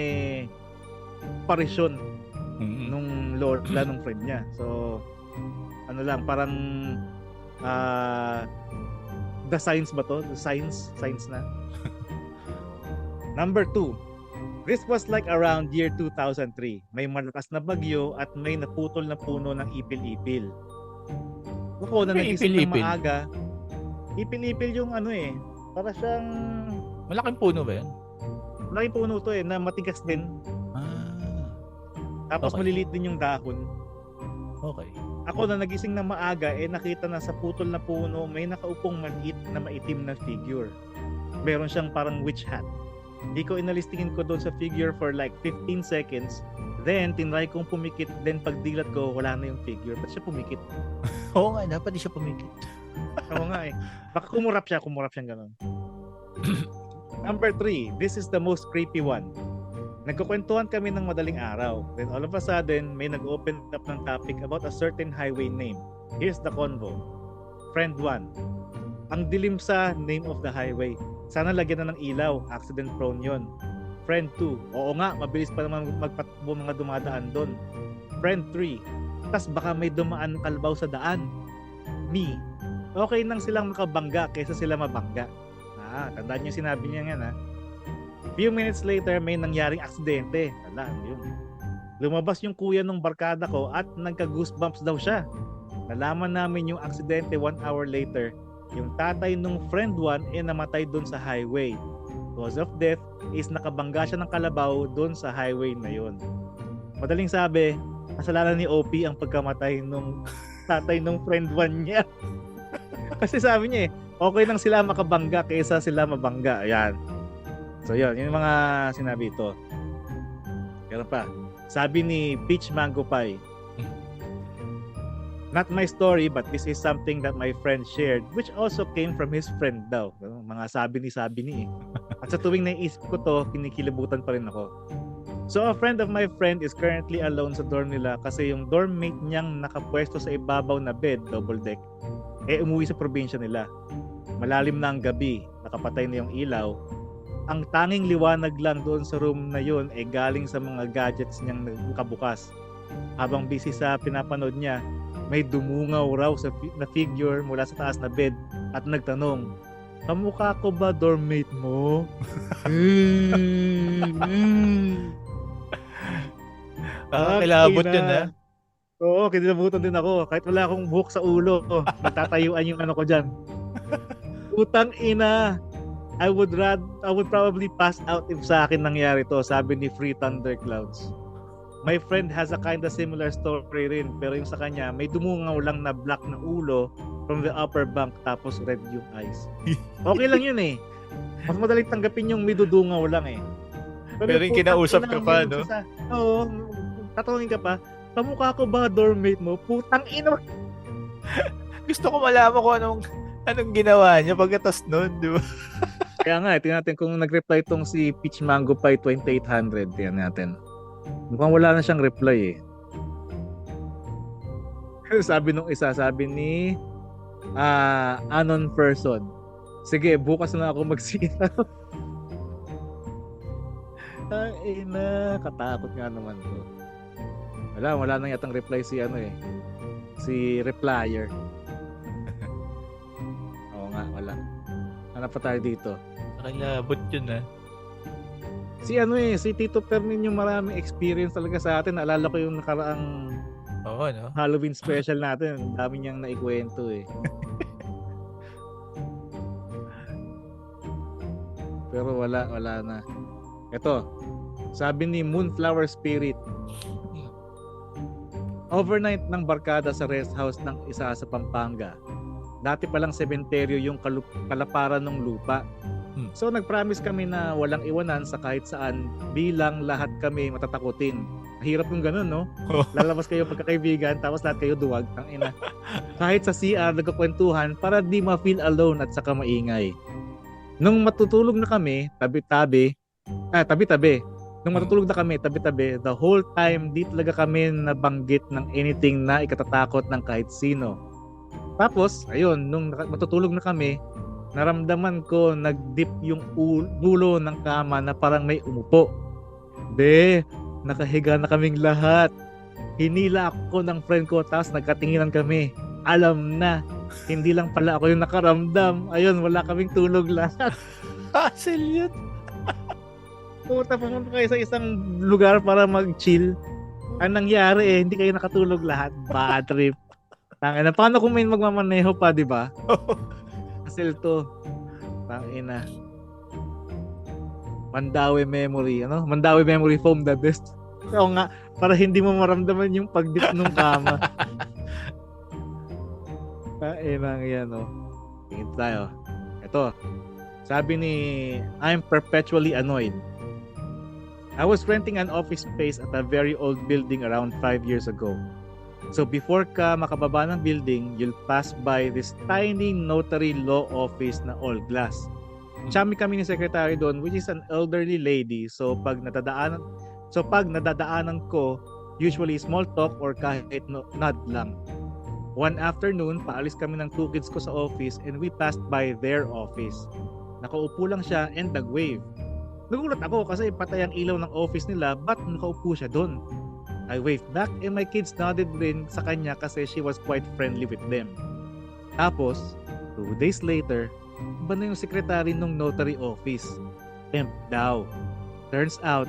parisyon nung lola nung friend niya. So, parang the signs ba to? The signs na. Number 2. This was like around year 2003. May malakas na bagyo at may naputol na puno ng ipil-ipil. Ako na nagising ng maaga. Ipil-ipil yung para siyang... Malaking puno ba yan? Malaking puno to na matigas din. Tapos maliliit din yung dahon. Okay. Ako na nagising ng maaga, nakita na sa putol na puno may nakaupong maliit na maitim na figure. Meron siyang parang witch hat. Di ko inalistingin ko doon sa figure for like 15 seconds. Then, tinry kong pumikit. Then, pagdilat ko, wala na yung figure. Ba't siya pumikit? Oo nga, dapat di siya pumikit. Oo nga eh. Baka kumurap siya gano'n. Number 3, this is the most creepy one. Nagkukwentuhan kami ng madaling araw. Then all of a sudden, may nag-open up ng topic about a certain highway name. Here's the convo. Friend 1. Ang dilim sa name of the highway. Sana lagyan na ng ilaw. Accident prone yon. Friend 2. Oo nga, mabilis pa naman magpatakbo mga dumadaan doon. Friend 3. Tas baka may dumaan kalbaw sa daan. Me. Okay nang silang makabangga kaysa sila mabangga. Tandaan niyo sinabi niya nga na. Few minutes later, may nangyaring aksidente. Yun. Lumabas yung kuya ng barkada ko at nagka-goosebumps daw siya. Nalaman namin yung aksidente 1 hour later. Yung tatay nung friend 1 namatay doon sa highway. Cause of death is nakabangga siya ng kalabaw doon sa highway na yun. Madaling sabi, kasalanan ni OP ang pagkamatay nung tatay nung friend 1 niya. Kasi sabi niya okay lang sila makabangga kaysa sila mabangga. Ayan. So yun, yung mga sinabi ito. Kaya pa, sabi ni Peach Mango Pie, not my story but this is something that my friend shared which also came from his friend daw. Mga sabi ni At sa tuwing naisip ko to, kinikilabutan pa rin ako. So a friend of my friend is currently alone sa dorm nila kasi yung dorm mate niyang nakapwesto sa ibabaw na bed, double deck, umuwi sa probinsya nila. Malalim na ang gabi, nakapatay na yung ilaw. Ang tanging liwanag lang doon sa room na yun galing sa mga gadgets niyang nakabukas. Habang busy sa pinapanood niya, may dumungaw raw na figure mula sa taas na bed at nagtanong, kamukha ko ba dormmate mo? Kilabot yun ha? Oo, kinilabutan din ako. Kahit wala akong buhok sa ulo, natatayuan yung ano ko dyan. Utang ina. I would probably pass out if sa akin nangyari to, sabi ni Free Thunderclouds. My friend has a kinda similar story rin, pero yung sa kanya, may dumungaw lang na black na ulo from the upper bunk tapos red yung eyes. Okay lang yun eh. Mas madaling tanggapin yung may dudungaw lang eh. Pero yung kinausap ka pa, no? Oo, tatanungin ka pa, kamukha ko ba dormmate mo? Putang ina. Gusto ko malaman kung anong ginawa niya pagkatas nun, di ba? Kaya nga, tingnan natin kung nag-reply tong si Peach Mango Pie 2800. Tingnan natin. Mukhang wala na siyang reply eh. Sabi nung isa, sabi ni anon person. Sige, bukas na ako mag-sigaw. Ay na, katakot nga naman to. Wala na yatang reply si si replier. Oo nga, wala. Hanap pa tayo dito. Nakalabot yun ha. Si Tito Fermin yung maraming experience talaga sa atin. Naalala ko yung nakaraang no? Halloween special natin. Ang dami niyang naikwento eh. Pero wala na. Ito, sabi ni Moonflower Spirit, overnight ng barkada sa rest house ng isa sa Pampanga. Dati palang sementeryo yung kalaparan ng lupa. So nagpromise kami na walang iwanan sa kahit saan bilang lahat kami matatakutin. Mahirap yung ganun, no? Lalabas kayo pagkakaibigan tapos lahat kayo duwag. Tangina. Kahit sa CR nagkukwentuhan para di ma-feel alone at saka maingay. Nung matutulog na kami, tabi-tabi. Nung matutulog na kami, tabi-tabi, the whole time di talaga kami nabanggit ng anything na ikatatakot ng kahit sino. Tapos, ayun, nung matutulog na kami, naramdaman ko nag-dip yung dulo ng kama na parang may umupo. Nakahiga na kaming lahat. Hinila ako ng friend ko tapos nagkatinginan kami. Alam na, hindi lang pala ako yung nakaramdam. Ayun, wala kaming tulog lahat. Hassle yun. Pumunta kayo sa isang lugar para mag-chill. Ang nangyari hindi kayo nakatulog lahat. Bad trip. Tangina, paano kung may magmamaneho pa, di ba? Hassle to. Tangina. Mandawi memory, Mandawi memory foam the best. Oo nga, para hindi mo maramdaman yung pagdip ng kama. Tangina yan, Tingin tayo. Ito. Sabi ni I'm perpetually annoyed. I was renting an office space at a very old building around 5 years ago. So before ka makababa ng building, you'll pass by this tiny notary law office na all glass. Chami kami ni secretary doon, which is an elderly lady. So pag nadadaanan ko, usually small talk or kahit nod lang. One afternoon, paalis kami ng 2 kids ko sa office and we passed by their office. Nakaupo lang siya and nag-wave. Nagulat ako kasi patay ang ilaw ng office nila, but nakaupo siya doon. I waved back and my kids nodded rin sa kanya kasi she was quite friendly with them. Tapos, 2 days later, iba na yung secretary ng notary office. Temp daw. Turns out,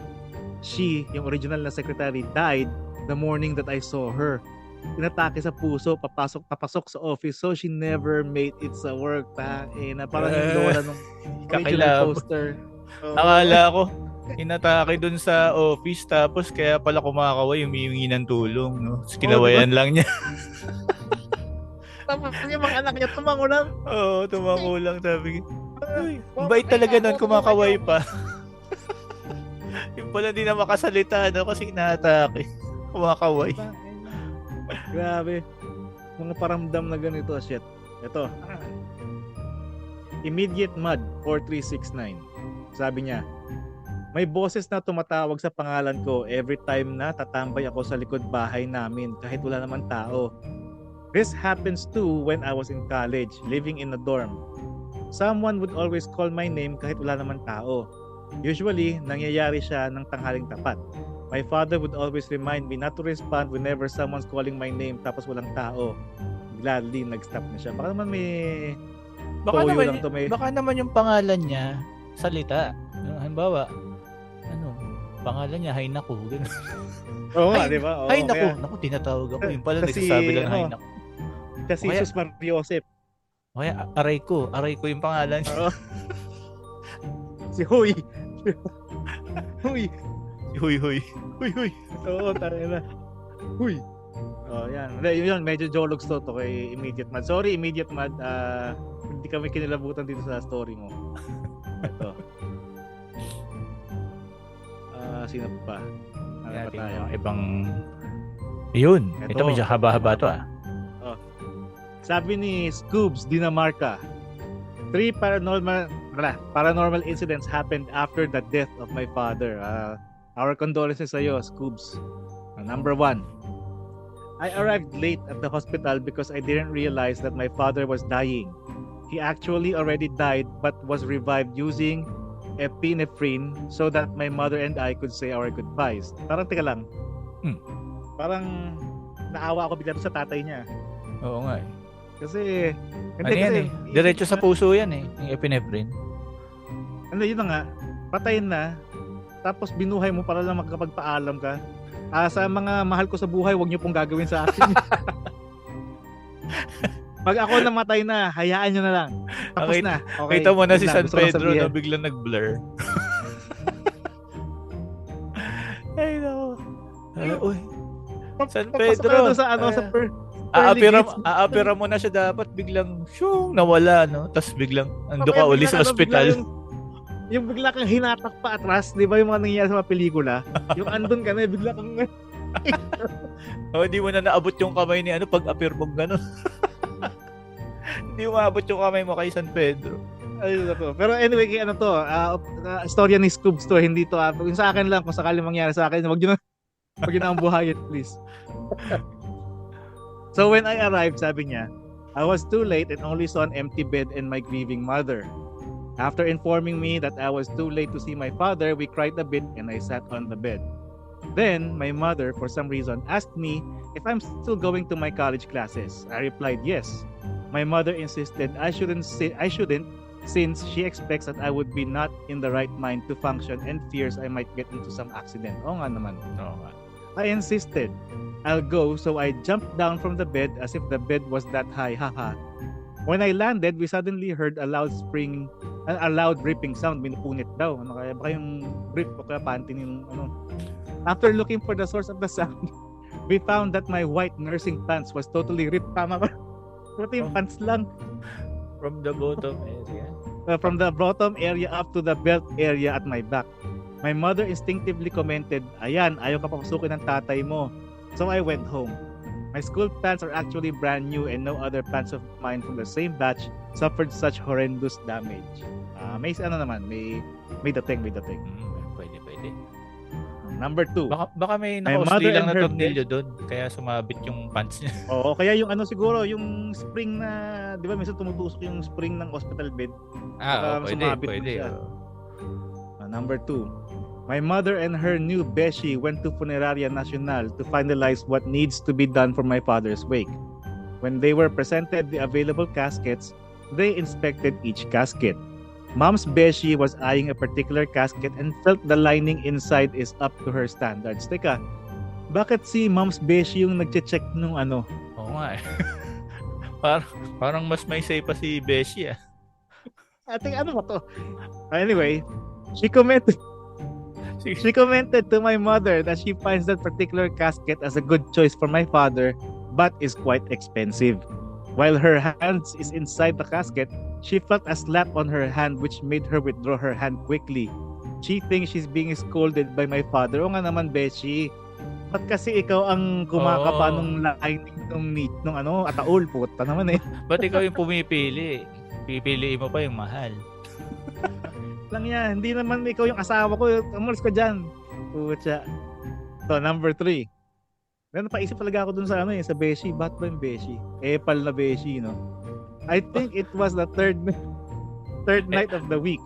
she, yung original na secretary, died the morning that I saw her. Inatake sa puso, papasok sa office, so she never made it sa work. Na parang yung lola nung original poster. Akala ko, inatake dun sa office tapos kaya pala kumakaway, humihingi ng tulong, no? Kinawayan lang niya. Tapos yung mga anak niya tumango lang. Oo, tumango lang, sabi. Bait talaga nun, kumakaway pa. Yung pala di na makasalita, no? Kasi inatake. Kumakaway. Grabe. Mga paramdam na ganito, shit. Ito. Immediate Mud 4369. Sabi niya, may boses na tumatawag sa pangalan ko every time na tatambay ako sa likod bahay namin kahit wala naman tao. This happens too when I was in college, living in a dorm. Someone would always call my name kahit wala naman tao. Usually, nangyayari siya ng tanghaling tapat. My father would always remind me not to respond whenever someone's calling my name tapos walang tao. Gladly, nag-stop na siya. Baka naman may... Baka naman yung pangalan niya, salita. Halimbawa, pangalan niya, hay naku. Oo nga, di ba? Hay naku. Naku, tinatawag ako. Yung pala, nagsasabi lang hay naku. Kasi Jesus Mariosep. Kaya, aray ko yung pangalan niya. Si Huy. Huy. Huy. Oo, tayo na. Huy. Oh, yan. Yun, medyo jologs to kay Immediate Mad. Sorry, Immediate Mad. Hindi kami kinilabutan dito sa story mo. Ito. Sino pa? Ano pa tayo? Ibang... Yun. Ito medyo haba-haba to Oh. Sabi ni Scoobs Dinamarca, 3 paranormal incidents happened after the death of my father. Our condolences sa iyo, Scoobs. Number 1, I arrived late at the hospital because I didn't realize that my father was dying. He actually already died but was revived using epinephrine so that my mother and I could say our goodbyes. Parang teka lang. Parang naawa ako bigla sa tatay niya. Oo nga Kasi diretso sa puso yan yung epinephrine. Yun na nga. Patayin na. Tapos binuhay mo para lang magkapagpaalam ka. Sa mga mahal ko sa buhay, wag niyo pong gagawin sa akin. Pag ako namatay na, hayaan niyo na lang. Tapos na. Okay. Kita mo na si San Pedro na biglang nag-blur. Ay, no. Uy. San Pedro. Sa aapira mo na siya dapat biglang nawala, no? Tapos biglang ando ka uli sa ospital. Yung bigla kang hinatak pa atras, di ba yung mga nangyayari sa mga pelikula? Yung andun ka na, bigla kang... Hindi mo na naabot yung kamay ni pag-appear mo gano'n. Hindi mo maabot yung kamay mo kay San Pedro. Ayun na to. Pero anyway, storya ni Scoobs to, hindi to. Yung sa akin lang, kung sakali mangyari sa akin, wag yun na ang buhayin, please. So when I arrived, sabi niya, I was too late and only saw an empty bed and my grieving mother. After informing me that I was too late to see my father, we cried a bit and I sat on the bed. Then, my mother, for some reason, asked me if I'm still going to my college classes. I replied yes. My mother insisted I shouldn't since she expects that I would be not in the right mind to function and fears I might get into some accident. Oo nga naman. I insisted. I'll go, so I jumped down from the bed as if the bed was that high. Haha. When I landed, we suddenly heard a loud ripping sound. Minupunit daw. Kaya baka yung rip o kaya panty yung After looking for the source of the sound, we found that my white nursing pants was totally ripped. Tama ba? Pati yung pants lang. From the bottom area? From the bottom area up to the belt area at my back. My mother instinctively commented, ayan, ayaw ka papasukin ng tatay mo. So I went home. My school pants are actually brand new and no other pants of mine from the same batch suffered such horrendous damage. May dating. Pwede. Number 2. Baka may My nakausli mother lang and na her tornilyo doon, kaya sumabit yung pants niya. Oo, kaya yung siguro, yung spring na, di ba minsan tumutusok yung spring ng hospital bed? Pwede. Number 2. My mother and her new beshi went to Funeraria Nacional to finalize what needs to be done for my father's wake. When they were presented the available caskets, they inspected each casket. Mom's beshi was eyeing a particular casket and felt the lining inside is up to her standards. Teka, bakit si Mom's beshi yung nagche-check nung ano? Oo nga eh. parang mas may say pa si Beshi ah. Ating ano ba to? Anyway, she commented to my mother that she finds that particular casket as a good choice for my father, but is quite expensive. While her hands is inside the casket, she felt a slap on her hand which made her withdraw her hand quickly. She thinks she's being scolded by my father. O nga naman, Beshi. Ba't kasi ikaw ang kumakapa nung lining nung ataol? Puta naman eh. Ba't ikaw yung pumipili? Pipiliin mo pa yung mahal. Lang yan. Hindi naman ikaw yung asawa ko. Umalis ka dyan. Pucha. So, number 3. Napaisip talaga ako dun sa sa Beshi. Ba't ba yung Beshi? Epal na Beshi, no? I think it was the third night of the week.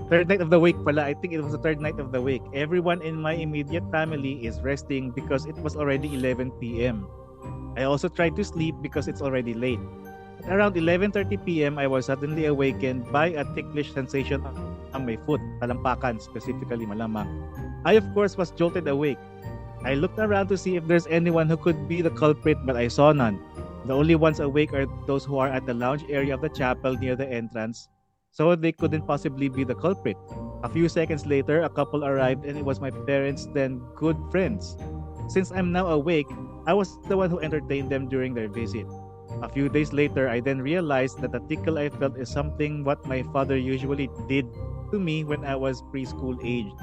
Third night of the week pala. I think it was the third night of the week. Everyone in my immediate family is resting because it was already 11 p.m. I also tried to sleep because it's already late. At around 11:30 p.m., I was suddenly awakened by a ticklish sensation on my foot. Talampakan, specifically malamang. I, of course, was jolted awake. I looked around to see if there's anyone who could be the culprit, but I saw none. The only ones awake are those who are at the lounge area of the chapel near the entrance, so they couldn't possibly be the culprit. A few seconds later, a couple arrived and it was my parents' then good friends. Since I'm now awake, I was the one who entertained them during their visit. A few days later, I then realized that the tickle I felt is something what my father usually did to me when I was preschool aged.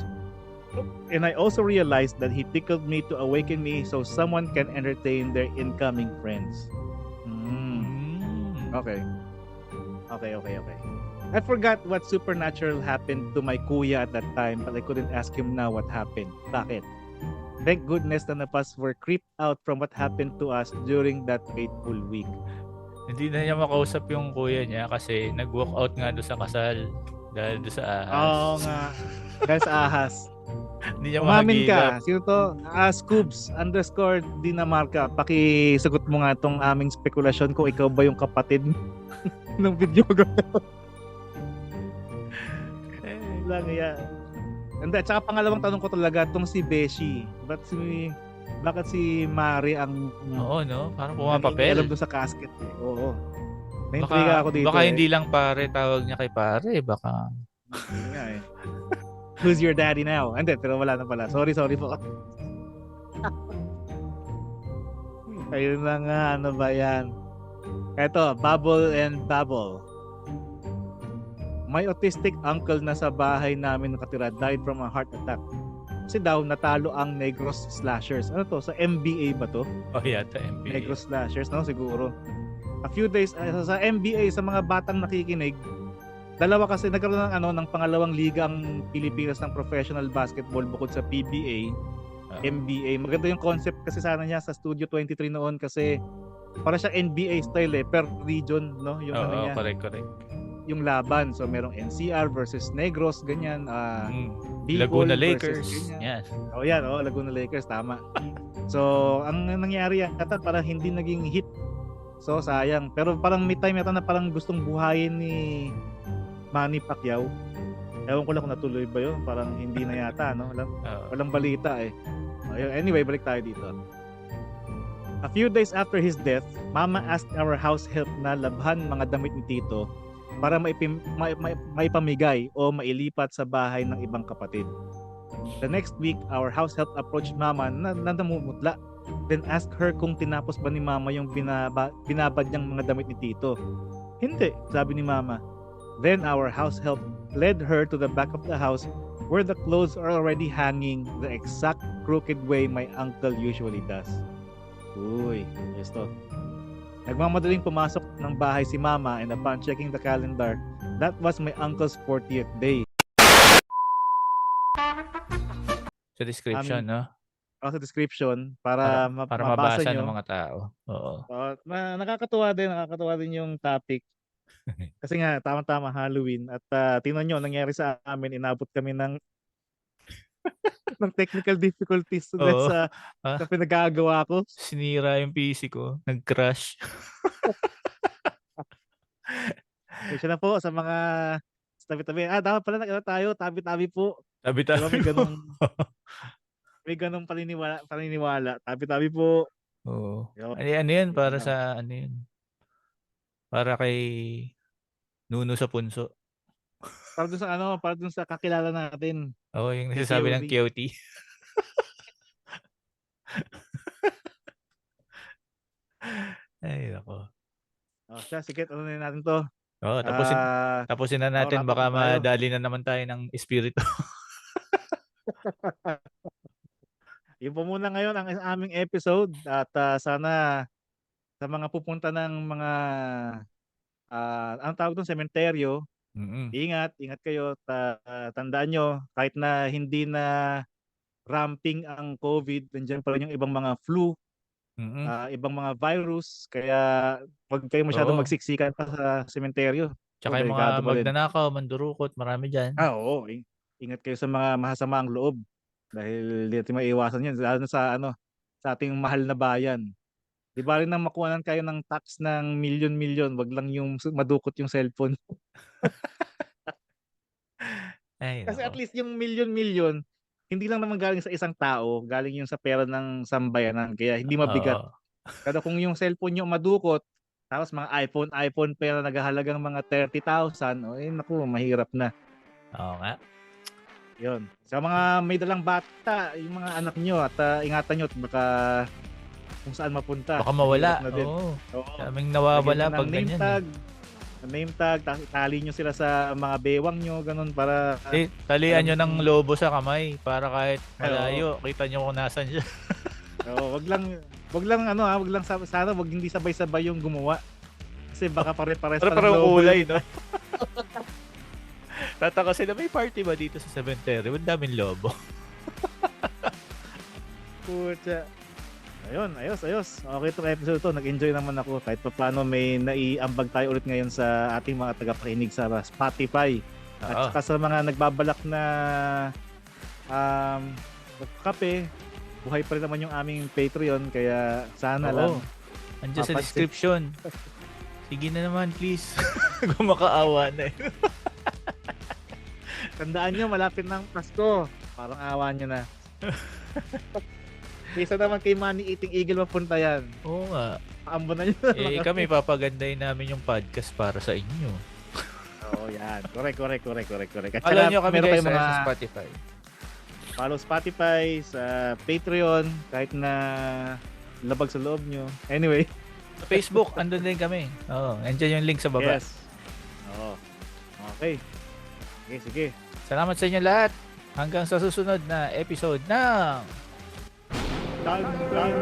And I also realized that he tickled me to awaken me so someone can entertain their incoming friends. Okay. I forgot what supernatural happened to my kuya at that time, but I couldn't ask him now what happened. Bakit? Thank goodness none of us were creeped out from what happened to us during that fateful week. Hindi na niya makausap yung kuya niya kasi nag-walk out nga doon sa kasal dahil doon sa ahas. Oo nga. Dahil sa ahas. Hindi niya umamin makagilap. ka. Sino to? Scoobs_Dinamarca. Pakisagot mo nga tong aming spekulasyon kung ikaw ba yung kapatid ng videographer. Lang yan. And then, tsaka pangalawang tanong ko talaga tong si Beshi. Bakit si Mari ang Oo, no? Parang pumapapel. alam doon sa casket. Oo. Naintriga ako dito. Baka hindi lang pare tawag niya kay pare. Baka Yun nga eh. Who's your daddy now? Hindi, pero wala na pala. Sorry po. Ayun na nga, ano ba yan? Eto, Bubble and Babble. My autistic uncle na sa bahay namin nakatira died from a heart attack. Kasi daw, natalo ang Negros Slashers. Ano to? Sa NBA ba to? yata NBA. Negros Slashers, no? Siguro. A few days, sa NBA, sa mga batang nakikinig, dalawa kasi nagkaroon ng pangalawang liga ang Pilipinas ng professional basketball bukod sa PBA, NBA. Maganda yung concept kasi sana niya sa Studio 23 noon kasi para siya NBA style per region, no? Yung niya. Correct. Yung laban. So merong NCR versus Negros, ganyan. Laguna Lakers. Yan. Laguna Lakers, tama. So, ang nangyari yata parang hindi naging hit. So, sayang. Pero parang may time yata na parang gustong buhayin ni Manny Pacquiao. Ewan ko lang kung natuloy ba yun. Parang hindi na yata, no? Walang balita eh. Anyway, balik tayo dito. A few days after his death, Mama asked our house help na labhan mga damit ni Tito para maipamigay o mailipat sa bahay ng ibang kapatid. The next week, our house help approached Mama na namumutla. Then asked her kung tinapos ba ni Mama yung binabad niyang mga damit ni Tito. Hindi, sabi ni Mama. Then our house help led her to the back of the house where the clothes are already hanging the exact crooked way my uncle usually does. Uy, yes to. Nagmamadaling pumasok ng bahay si Mama and upon checking the calendar, that was my uncle's 40th day. Sa description, no? Sa description para mabasa nyo. ng mga tao. Oo. Nakakatuwa din yung topic. Kasi nga, tama-tama Halloween. At tingnan nyo, nangyari sa amin, inabot kami ng technical difficulties sa pinagagawa ko. Sinira yung PC ko. Nag-crash. Siya na po sa mga tabi-tabi. Dapat pala tayo, tabi-tabi po. Tabi-tabi diba, may ganong paniniwala. Tabi-tabi po. Oo. Ano yan? Para sa ano yun? Para kay Nuno sa punso. Para dun sa kakilala natin. Oo, yung nasasabi ng QT. Ay, nako. Sige, ano na natin to? Tapusin na natin. Baka madali na naman tayo ng espiritu. Yun po muna ngayon ang aming episode. At sana sa mga pupunta ng mga ang tawag doon, sementeryo, ingat kayo. Tandaan nyo, kahit na hindi na ramping ang COVID, nandiyan pa rin yung ibang mga flu, ibang mga virus, kaya huwag kayo masyadong magsiksikan pa sa sementeryo. Tsaka yung mga magnanakaw, mandurukot, marami dyan. Oo. Ingat kayo sa mga masasama ang loob. Dahil hindi natin maiiwasan yan. Lalo sa ating mahal na bayan. Di ba rin nang makuhanan kayo ng tax ng milyon-milyon, wag lang yung madukot yung cellphone. Kasi at least yung milyon-milyon, hindi lang naman galing sa isang tao, galing yung sa pera ng sambayanan. Kaya hindi mabigat. Pero kung yung cellphone nyo madukot, tapos mga iPhone pera naghahalagang mga 30,000, naku, mahirap na. Oo nga. Yun. Sa mga may dalang bata, yung mga anak nyo, at ingatan nyo at baka kung saan mapunta. Baka mawala. Oo. Kaming nawawala pag ganyan. Name tag, tali nyo sila sa mga bewang nyo, ganun para... Talian nyo ng lobo sa kamay para kahit malayo, kita nyo kung nasan siya. wag lang sana wag hindi sabay-sabay yung gumawa. Kasi baka pare-pares pa ng lobo. Kulay, no? Tataka sila, may party ba dito sa cemetery? Ang daming lobo. Pucha. Ayun, ayos. Okay itong episode to. Nag-enjoy naman ako. Kahit pa paano may naiambag tayo ulit ngayon sa ating mga tagapakinig sa Spotify. At saka sa mga nagbabalak na kape, buhay pa rin naman yung aming Patreon. Kaya sana lang. Andiyan sa description. Sige na naman, please. Gumakaawa na eh. Tandaan nyo, malapit ng Pasko. Parang awa nyo na. Kaysa naman kay Money Eating Eagle mapunta yan. Oo nga. Paambunan nyo. Kami papagandahin namin yung podcast para sa inyo. Oo, yan. Correct. At follow nyo kami guys sa Spotify. Follow Spotify, sa Patreon, kahit na labag sa loob nyo. Anyway. Sa Facebook, andun din kami. Nandiyan yung link sa baba. Yes. Okay. Sige. Salamat sa inyo lahat. Hanggang sa susunod na episode ng Thunder.